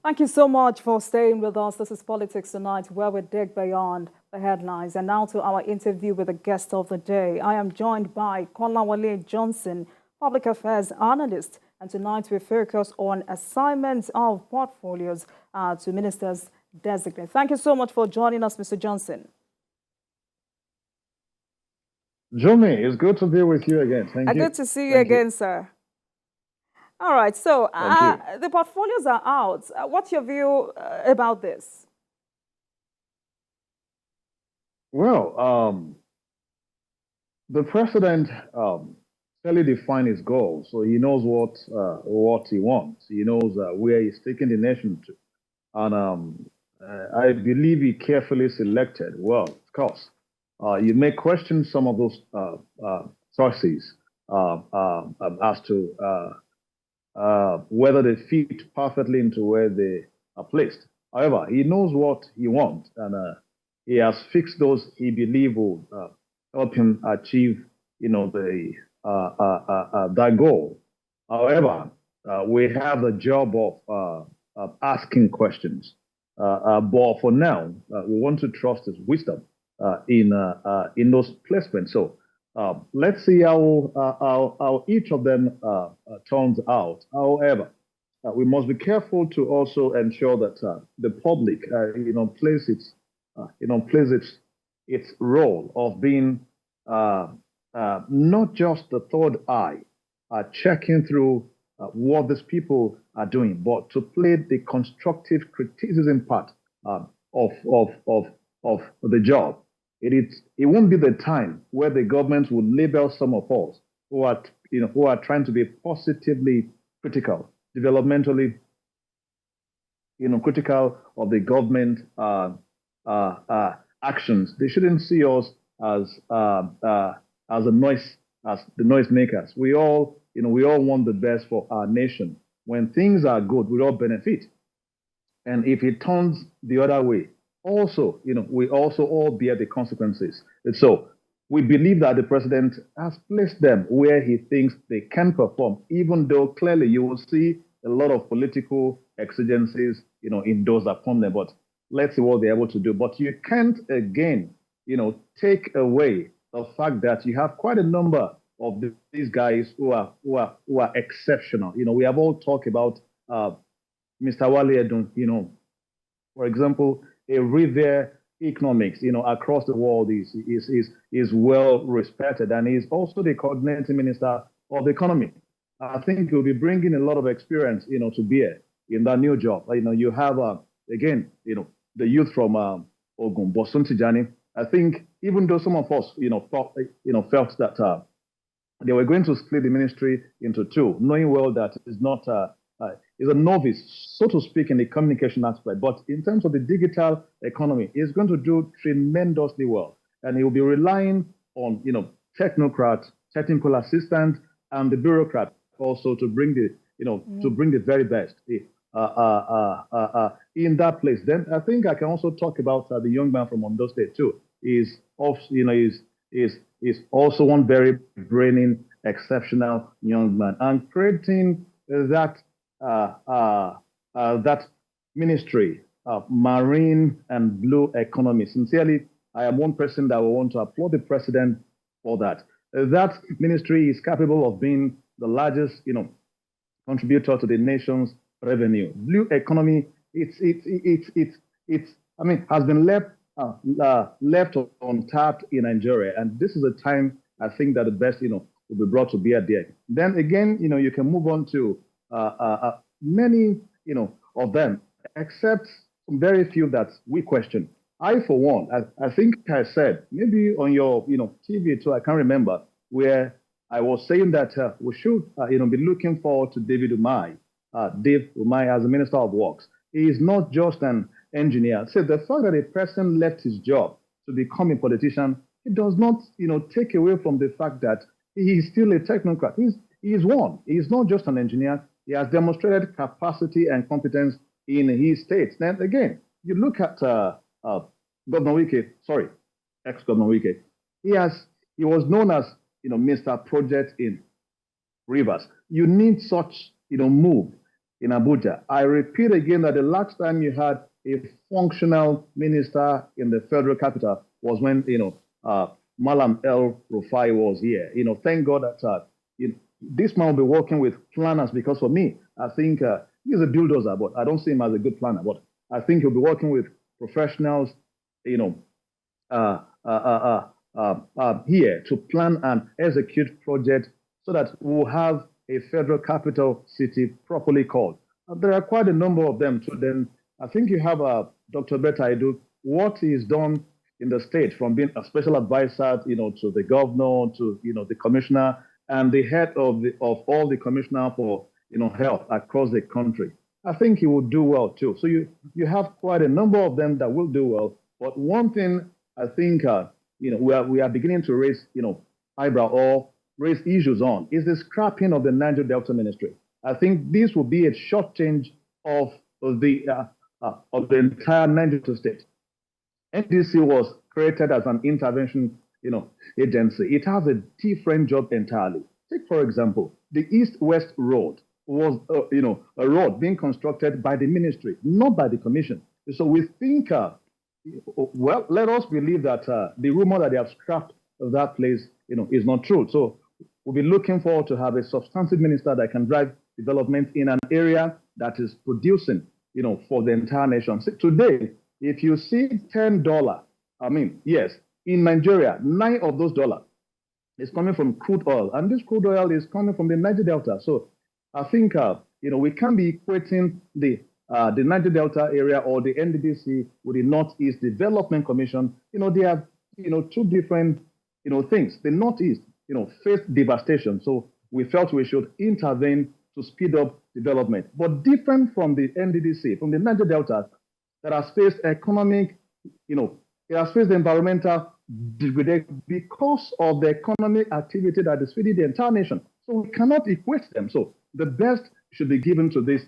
Thank you so much for staying with us. This is Politics Tonight, where we dig beyond the headlines. And now to our interview with the guest of the day. I am joined by Kolawole Johnson, public affairs analyst. And tonight we focus on assignments of portfolios to ministers designate. Thank you so much for joining us, Mr. Johnson. Jimmy, it's good to be with you again. Thank you. Good to see you again, sir. All right, so the portfolios are out. What's your view about this? Well, the president clearly defined his goals, so he knows what he wants. He knows where he's taking the nation to, and I believe he carefully selected. Well, of course, you may question some of those sources as to whether they fit perfectly into where they are placed. However, he knows what he wants, and he has fixed those he believes will help him achieve, that goal. However, we have the job of asking questions. But for now, we want to trust his wisdom in those placements. So let's see how each of them turns out. However, we must be careful to also ensure that the public, plays its role of being not just the third eye, checking through what these people are doing, but to play the constructive criticism part of the job. It won't be the time where the government will label some of us who are trying to be positively critical, developmentally, critical of the government actions. They shouldn't see us as the noisemakers. We all want the best for our nation. When things are good, we all benefit. And if it turns the other way, also, we also all bear the consequences. And so we believe that the president has placed them where he thinks they can perform, even though clearly you will see a lot of political exigencies, in those that form them. But let's see what they're able to do. But you can't again, take away the fact that you have quite a number of these guys who are exceptional. We have all talked about Mr. Wale Edun, for example, a revere economics, across the world is well respected, and he's also the coordinating minister of the economy. I think he'll be bringing a lot of experience, to bear in that new job. You have again, the youth from Ogun, Bosun Tijani. I think even though some of us, felt that they were going to split the ministry into two, knowing well that it's not. Is a novice, so to speak, in the communication aspect. But in terms of the digital economy, he's going to do tremendously well. And he will be relying on, technocrats, technical assistants, and the bureaucrat also to bring the very best in that place. Then I think I can also talk about the young man from Ondo State too. Is also one very brainy, exceptional young man, and creating that ministry of marine and blue economy. Sincerely, I am one person that will want to applaud the president for that. That ministry is capable of being the largest, contributor to the nation's revenue. Blue economy, has been left untapped in Nigeria, and this is a time I think that the best, will be brought to bear there. Then again, you can move on to many, of them, except very few that we question. I, for one, I think I said, maybe on your, TV too, I can't remember, where I was saying that we should, be looking forward to David Umai, Dave Umai as a Minister of Works. He is not just an engineer. So the fact that a person left his job to become a politician, it does not, take away from the fact that he is still a technocrat. He is one. He is not just an engineer. He has demonstrated capacity and competence in his state. Then again, you look at Governor Wike, ex-Governor Wike. He was known as Mr. Project in Rivers. You need such move, in Abuja. I repeat again that the last time you had a functional minister in the federal capital was when, Malam El Rufai was here. Thank God that this man will be working with planners, because for me, I think he's a bulldozer, but I don't see him as a good planner. But I think he'll be working with professionals, uh, uh, here to plan and execute projects so that we'll have a federal capital city properly called. There are quite a number of them. So then I think you have Dr. Betaidu, what he's done in the state, from being a special advisor, to the governor, to, the commissioner, and the head of all the commissioner for, health across the country. I think he will do well too. So you have quite a number of them that will do well. But one thing I think, we are beginning to raise, eyebrow or raise issues on is the scrapping of the Niger Delta Ministry. I think this will be a short change of the entire Niger Delta state. NDC was created as an intervention, agency. It has a different job entirely. Take, for example, the East-West Road was, a road being constructed by the ministry, not by the commission. So we think, well, let us believe that the rumor that they have scrapped that place, is not true. So we'll be looking forward to have a substantive minister that can drive development in an area that is producing, for the entire nation. So today, if you see $10, yes, in Nigeria, 9 of those dollars is coming from crude oil, and this crude oil is coming from the Niger Delta. So I think, we can't be equating the Niger Delta area or the NDDC with the Northeast Development Commission. They have, two different, things. The Northeast, faced devastation. So we felt we should intervene to speed up development. But different from the NDDC, from the Niger Delta, that has faced economic, it has faced environmental degradation because of the economic activity that is feeding the entire nation. So we cannot equate them. So the best should be given to this,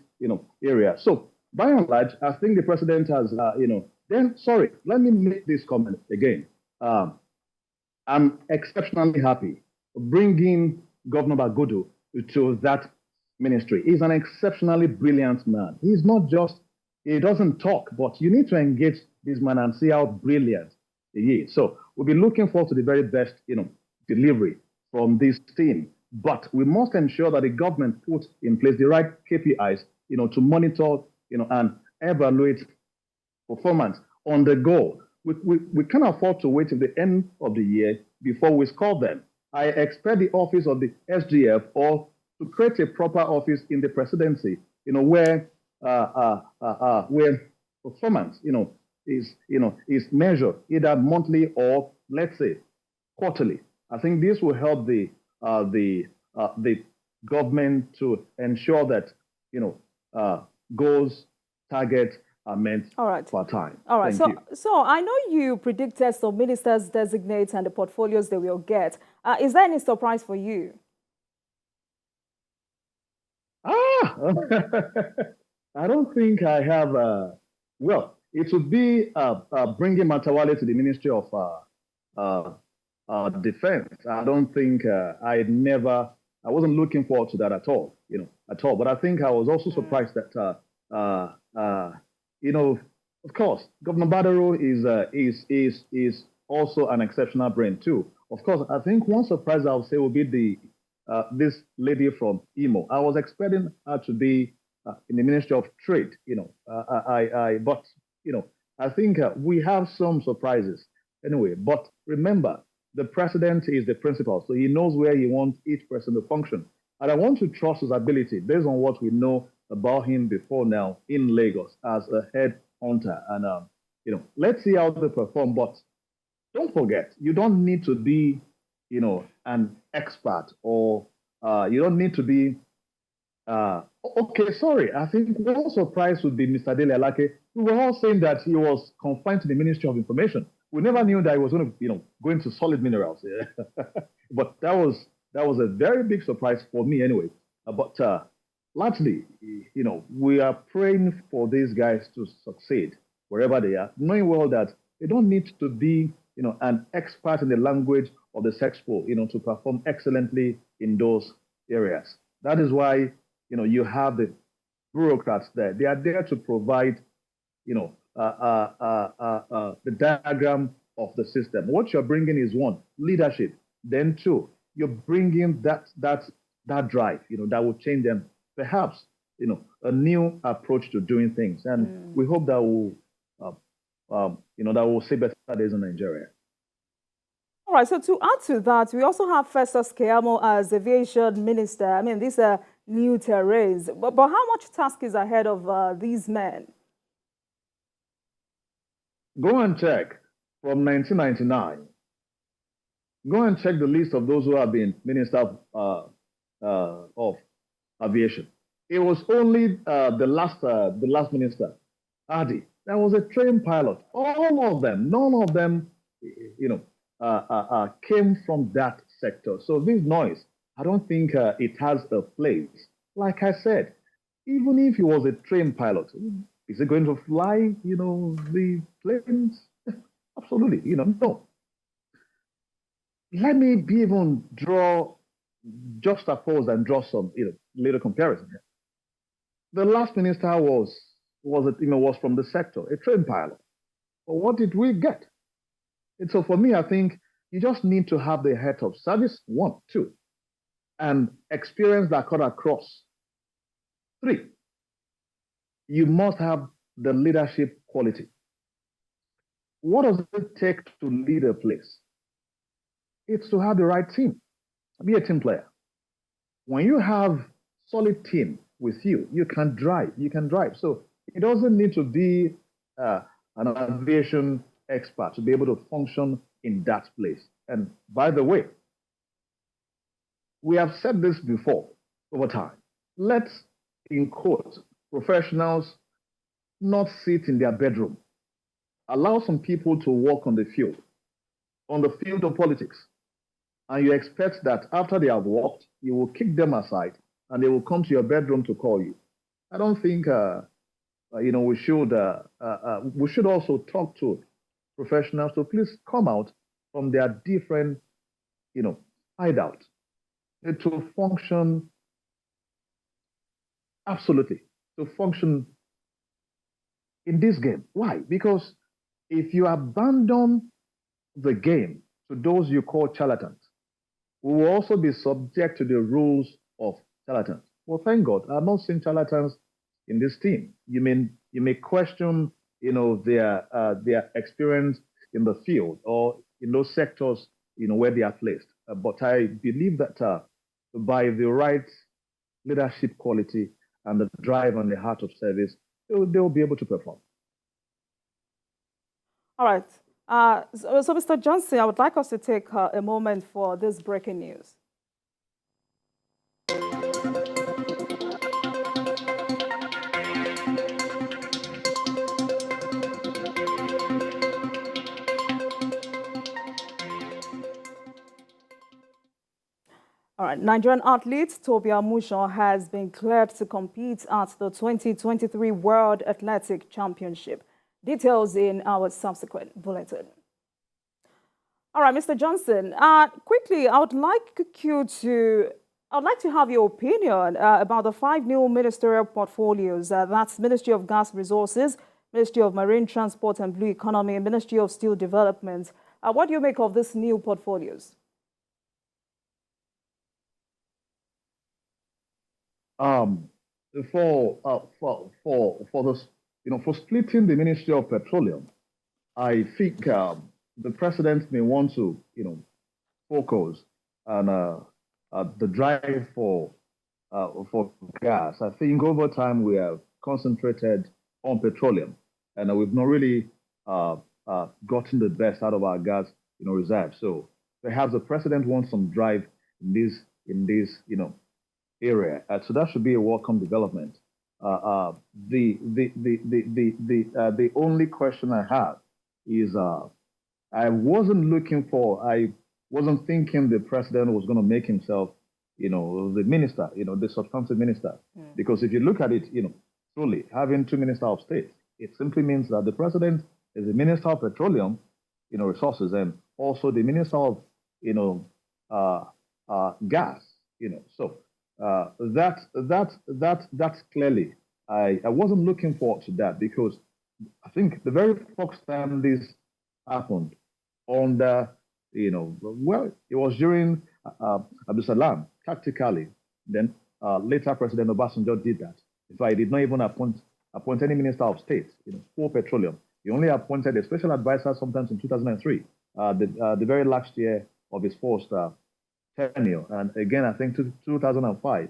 area. So by and large, I think the president has, let me make this comment again. I'm exceptionally happy bringing Governor Bagudu to that ministry. He's an exceptionally brilliant man. He's not just, he doesn't talk, but you need to engage this man and see how brilliant he is. So we'll be looking forward to the very best, delivery from this team. But we must ensure that the government puts in place the right KPIs, to monitor, and evaluate performance on the go. We can't afford to wait till the end of the year before we score them. I expect the office of the SGF or to create a proper office in the presidency, where performance, is measured either monthly or, let's say, quarterly. I think this will help the government to ensure that, goals, targets are meant for time. All right. Thank you. So I know you predicted some ministers designate and the portfolios they will get. Is there any surprise for you? I don't think I have. Well, it would be bringing Matawale to the Ministry of Defense. I don't think I wasn't looking forward to that at all, But I think I was also surprised that, of course, Governor Badaro is also an exceptional brain too. Of course, I think one surprise I would say would be this lady from Imo. I was expecting her to be in the Ministry of Trade, but I think we have some surprises anyway. But remember, the president is the principal, so he knows where he wants each person to function. And I want to trust his ability based on what we know about him before now in Lagos as a head hunter. And, let's see how they perform. But don't forget, you don't need to be, an expert or you don't need to be, okay, sorry. I think one surprise would be Mr. Dele Alake. We were all saying that he was confined to the Ministry of Information. We never knew that he was going to, go into solid minerals. Yeah. But that was a very big surprise for me anyway. But largely, we are praying for these guys to succeed wherever they are, knowing well that they don't need to be, an expert in the language of the sex pool, to perform excellently in those areas. That is why, you have the bureaucrats there. They are there to provide, the diagram of the system. What you're bringing is one, leadership. Then two, you're bringing that drive, that will change them. Perhaps, a new approach to doing things. And we hope that will, that will see better days in Nigeria. All right, so to add to that, we also have Festus Keyamo as aviation minister. I mean, these are new terrains. But how much task is ahead of these men? Go and check from 1999. Go and check the list of those who have been minister of aviation. It was only the last minister, Adi. That was a trained pilot. All of them, none of them, came from that sector. So this noise, I don't think it has a place. Like I said, even if he was a trained pilot, is he going to fly, the planes? Absolutely, no. Let me even juxtapose and draw some, little comparison here. The last minister was from the sector, a trained pilot. But what did we get? And so for me, I think you just need to have the head of service, 1, 2, and experience that cut across. 3, you must have the leadership quality. What does it take to lead a place? It's to have the right team. Be a team player. When you have solid team with you, you can drive. So it doesn't need to be an aviation expert to be able to function in that place. And by the way, we have said this before over time. Let's, in quotes, professionals not sit in their bedroom. Allow some people to work on the field of politics. And you expect that after they have worked, you will kick them aside and they will come to your bedroom to call you. I don't think we should also talk to professionals to please come out from their different, hideout to function absolutely, to function in this game. Why? Because if you abandon the game to those you call charlatans, we will also be subject to the rules of charlatans. Well, thank God, I'm not seeing charlatans in this team. You may question, their experience in the field or in those sectors, where they are placed. But I believe that by the right leadership quality and the drive and the heart of service, they will be able to perform. All right. So, Mr. Johnson, I would like us to take a moment for this breaking news. All right, Nigerian athlete Tobia Musho has been cleared to compete at the 2023 World Athletic Championship. Details in our subsequent bulletin. All right, Mr. Johnson, quickly, I would like to have your opinion about the 5 new ministerial portfolios. That's Ministry of Gas Resources, Ministry of Marine Transport and Blue Economy, Ministry of Steel Development. What do you make of these new portfolios? For splitting the Ministry of Petroleum, I think the president may want to, focus on the drive for gas. I think over time we have concentrated on petroleum, and we've not really gotten the best out of our gas, reserves. So perhaps the president wants some drive in this, area. So that should be a welcome development. The only question I have is I wasn't thinking the president was going to make himself, the minister, the substantive minister. Because if you look at it, truly having 2 ministers of state, it simply means that the president is the minister of petroleum, resources, and also the minister of, gas, So that's clearly I wasn't looking forward to that because I think the very first time this happened under, well, it was during Abdul Salam, tactically. Then later President Obasanjo did that. In fact, he did not even appoint any minister of state, for petroleum. He only appointed a special advisor sometimes in 2003, the very last year of his first tenure. And again, I think 2005,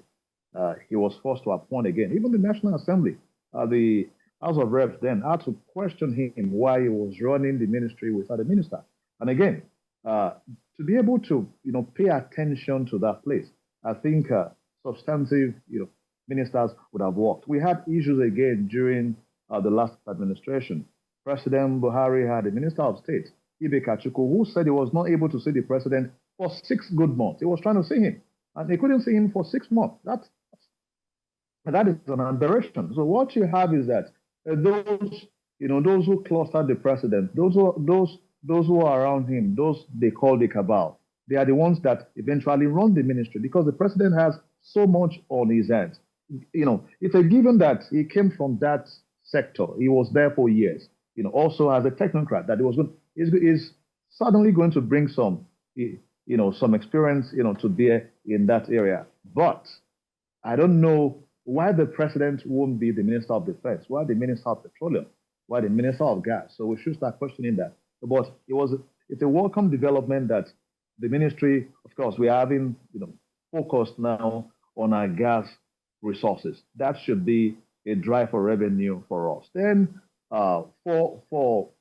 he was forced to appoint again. Even the National Assembly, the House of Reps then had to question him why he was running the ministry without a minister. And again, to be able to, pay attention to that place, I think substantive, ministers would have worked. We had issues again during the last administration. President Buhari had a minister of state, Ibe Kachuku, who said he was not able to see the president for 6 good months. He was trying to see him, and he couldn't see him for 6 months. That is an aberration. So what you have is that those who clustered the president, those who are around him, those they call the cabal, they are the ones that eventually run the ministry because the president has so much on his hands. It's a given that he came from that sector. He was there for years. Also as a technocrat, that is suddenly going to bring some experience, to bear in that area. But I don't know why the president won't be the Minister of Defense, why the Minister of Petroleum, why the Minister of Gas. So we should start questioning that. But it's a welcome development that the ministry, of course, we are having, focused now on our gas resources. That should be a drive for revenue for us. Then for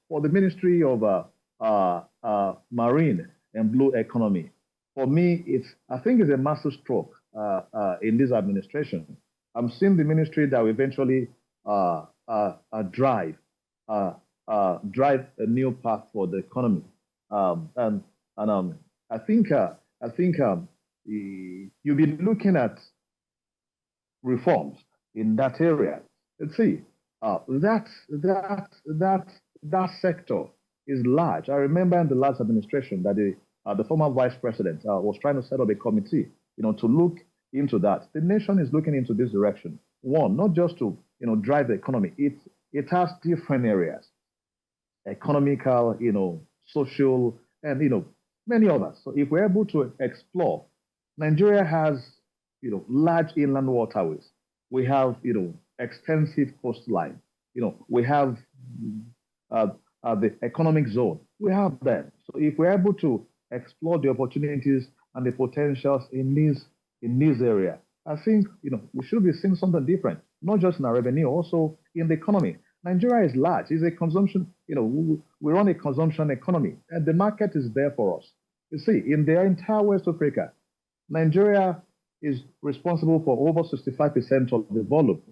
the Ministry of Marine and Blue Economy, for me, I think it's a massive stroke in this administration. I'm seeing the ministry that will eventually drive a new path for the economy, I think you'll be looking at reforms in that area. Let's see, that sector is large. I remember in the last administration that the former vice president was trying to set up a committee, to look into that. The nation is looking into this direction. One, not just to drive the economy. It has different areas, economical, social, and many others. So if we're able to explore, Nigeria has large inland waterways. We have extensive coastline. We have the economic zone. We have them. So if we're able to explore the opportunities and the potentials in this area, I think we should be seeing something different, not just in our revenue, also in the economy. Nigeria is large. It's a consumption. We run a consumption economy, and the market is there for us. You see, in the entire West Africa, Nigeria is responsible for over 65% of the volume,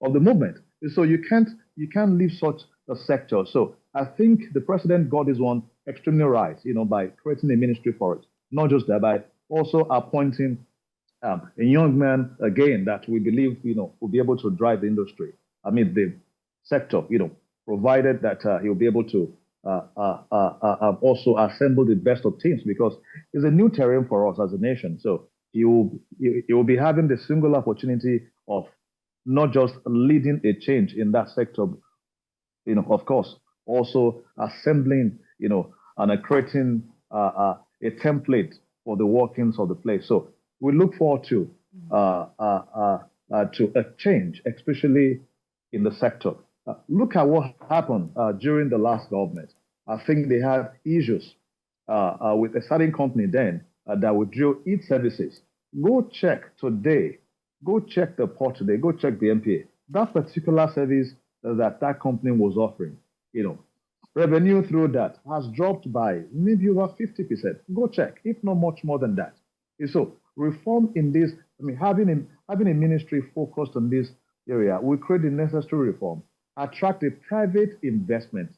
of the movement. So you can't leave such a sector. So I think the president got this one extremely right, by creating a ministry for it. Not just that, by also appointing a young man again that we believe will be able to drive the industry. I mean the sector, provided that he'll be able to also assemble the best of teams because it's a new terrain for us as a nation. So he will be having the single opportunity of not just leading a change in that sector, of course, also assembling, and creating a template for the workings of the place. So we look forward to a change, especially in the sector. Look at what happened during the last government. I think they had issues with a certain company then that withdrew its services. Go check today. Go check the port today. Go check the MPA. That particular service that company was offering, revenue through that has dropped by maybe over 50%. Go check, if not much more than that. And so reform in this, having a ministry focused on this area will create the necessary reform, attract a private investment,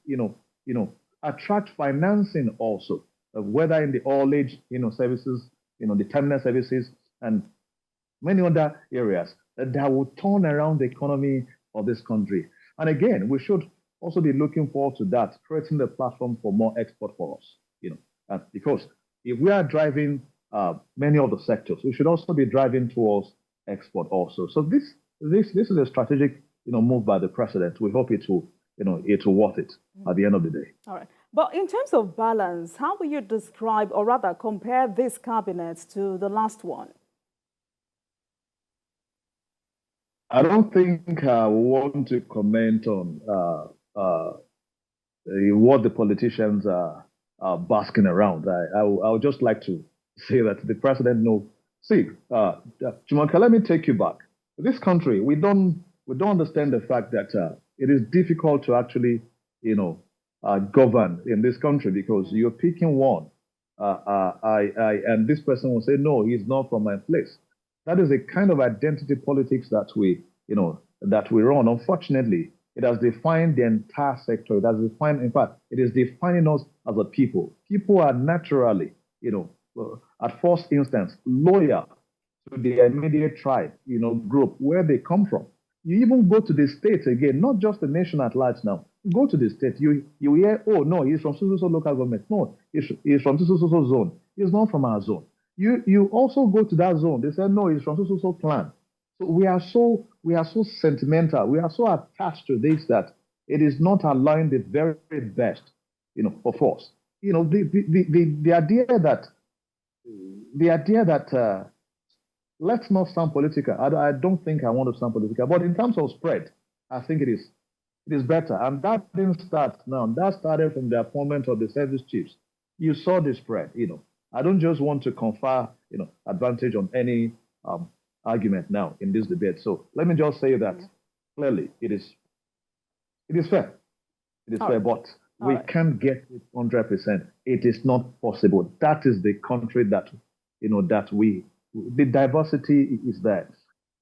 attract financing also, whether in the all age, services, the terminal services and many other areas that will turn around the economy of this country. And again, we should also be looking forward to that, creating the platform for more export for us, because if we are driving many of the sectors. We should also be driving towards export also. So this is a strategic, move by the president. We hope it will, it will worth it at the end of the day. All right. But in terms of balance, how will you describe or rather compare this cabinet to the last one? I don't think I want to comment on what the politicians are basking around. I would just like to say that the president knows. See, Jumoke, let me take you back. This country, we don't understand the fact that it is difficult to actually, govern in this country because you're picking one. And this person will say, no, he's not from my place. That is a kind of identity politics that that we run. Unfortunately, it has defined the entire sector. It has defined, in fact, it is defining us as a people. People are naturally, at first instance, loyal to the immediate tribe, group where they come from. You even go to the states again, not just the nation at large now. Go to the state, you hear, oh no, he's from so local government. No, he's from so zone. He's not from our zone. You also go to that zone. They say no, he's from so clan. So we are so sentimental. We are so attached to this that it is not allowing the very best, of us. The idea that let's not sound political. I don't think I want to sound political, but in terms of spread, I think it is better. And that didn't start now. That started from the appointment of the service chiefs. You saw the spread. I don't just want to confer, advantage on any argument now in this debate. So let me just say that clearly it is fair. It is fair, but we can't get it 100%. It is not possible. That is the country that, the diversity is there.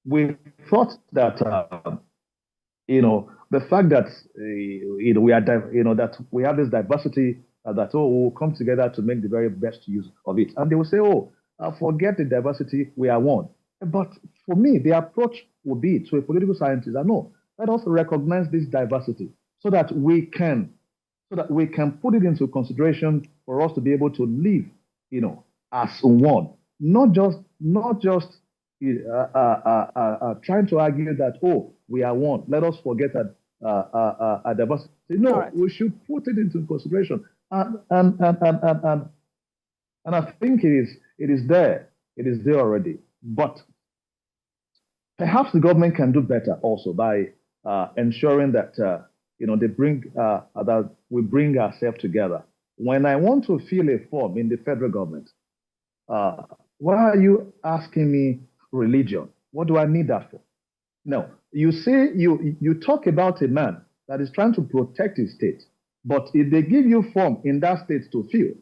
We thought that, the fact that, that we have this diversity, that, we'll come together to make the very best use of it. And they will say, forget the diversity, we are one. But for me, the approach would be to a political scientist, no, let us recognize this diversity so that we can put it into consideration for us to be able to live, as one, not just trying to argue that, we are one. Let us forget that diversity. No, we should put it into consideration. And I think it is there. It is there already. But perhaps the government can do better also by ensuring that they bring that we bring ourselves together. When I want to fill a form in the federal government, why are you asking me religion? What do I need that for? No, you say you talk about a man that is trying to protect his state, but if they give you form in that state to fill,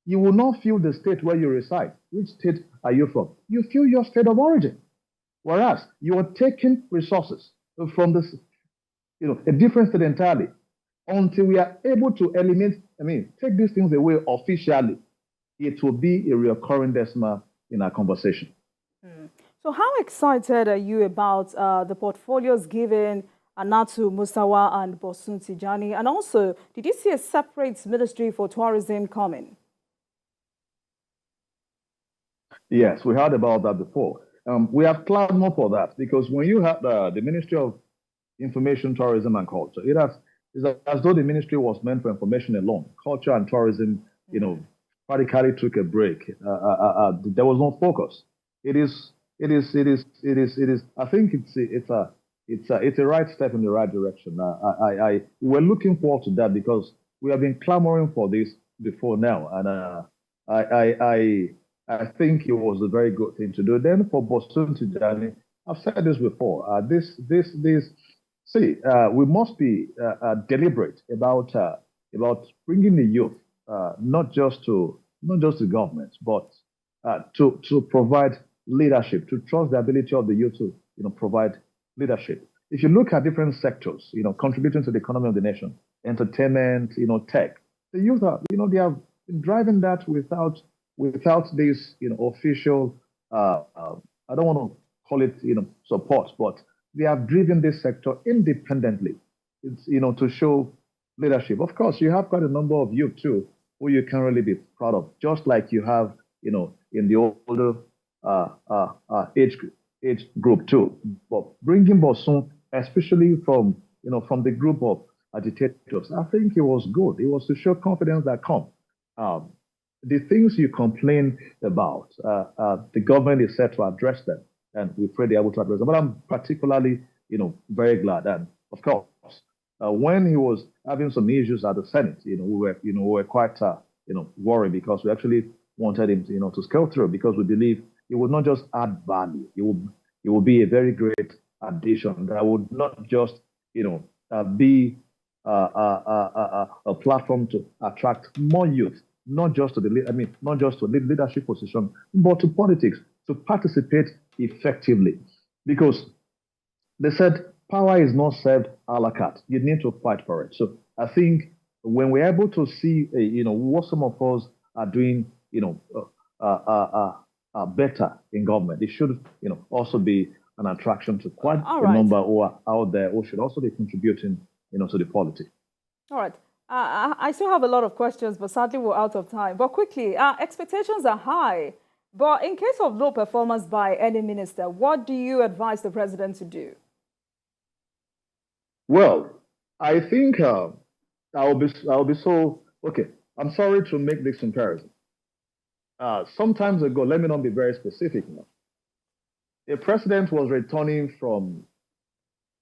you will not fill the state where you reside. Which state are you from? You fill your state of origin. Whereas you are taking resources from this, a different state entirely. Until we are able to take these things away officially, it will be a recurring decimal in our conversation. So how excited are you about the portfolios given Anatu Musawa and Bosun Tijani? And also, did you see a separate ministry for tourism coming? Yes, we heard about that before. We have planned more for that because when you have the Ministry of Information, Tourism and Culture, it's as though the ministry was meant for information alone. Culture and tourism, practically took a break. There was no focus. It is. I think it's a right step in the right direction. We're looking forward to that because we have been clamoring for this before now, and I think it was a very good thing to do. Then for Bosun Tijani, I've said this before. We must be deliberate about bringing the youth, not just to government, but to provide leadership, to trust the ability of the youth to provide leadership. If you look at different sectors, contributing to the economy of the nation, entertainment, tech, the youth are, they have been driving that without this, official, I don't want to call it, support, but they have driven this sector independently. It's, to show leadership. Of course, you have quite a number of youth too, who you can't really be proud of, just like you have in the older age group too. But bringing Bosun, especially from the group of agitators, I think it was good. It was to show confidence that the things you complain about, the government is set to address them, and we pray they're able to address them. But I'm particularly, very glad. And of course, when he was having some issues at the Senate, we were quite, worried because we actually wanted him, to scale through because we believe it would not just add value. It would be a very great addition that would not just, be a platform to attract more youth, not just to the leadership position, but to politics to participate effectively. Because they said power is not served a la carte. You need to fight for it. So I think when we're able to see, what some of us are doing, better in government, it should, also be an attraction to quite a number who are out there who should also be contributing, to the politics. All right. I still have a lot of questions, but sadly we're out of time. But quickly, expectations are high. But in case of low performance by any minister, what do you advise the president to do? Well, I think I'll be so okay. I'm sorry to make this comparison. Some time ago, let me not be very specific now. A president was returning from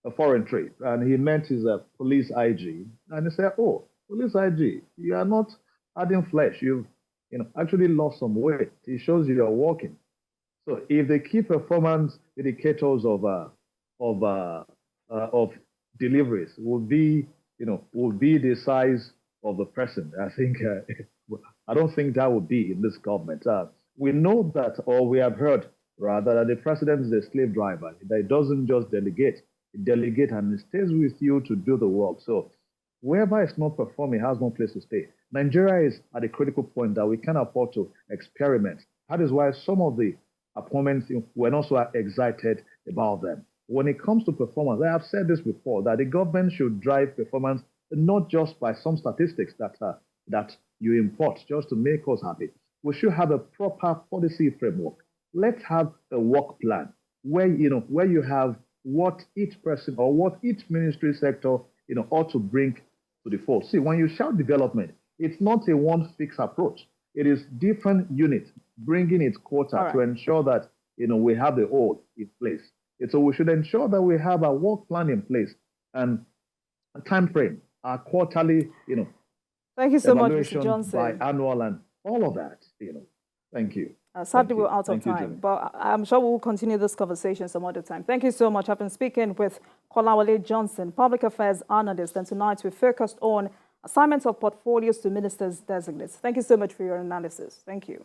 a foreign trip, and he met his police IG, and he said, "Oh, police IG, you are not adding flesh. You've actually lost some weight. It shows you are walking." So, if the key performance indicators of deliveries will be the size of the person, I think I don't think that would be in this government. We know that, or we have heard rather, that the president is a slave driver. That he doesn't just delegate; he delegates and he stays with you to do the work. So, whoever is not performing has no place to stay. Nigeria is at a critical point that we can't afford to experiment. That is why some of the appointments, we're not so excited about them. When it comes to performance, I have said this before, that the government should drive performance not just by some statistics that you import just to make us happy. We should have a proper policy framework. Let's have a work plan where you have what each person or what each ministry sector ought to bring to the fore. See, when you shout development, it's not a one fixed approach. It is different units bringing its quota to ensure that we have the whole in place. And so we should ensure that we have a work plan in place and a time frame, a quarterly, Thank you so much, Mr. Johnson. Biannual and all of that. Thank you. Sadly, we're out of time, but I'm sure we'll continue this conversation some other time. Thank you so much. I've been speaking with Kolawole Johnson, Public Affairs Analyst, and tonight we focused on assignments of portfolios to ministers-designates. Thank you so much for your analysis. Thank you.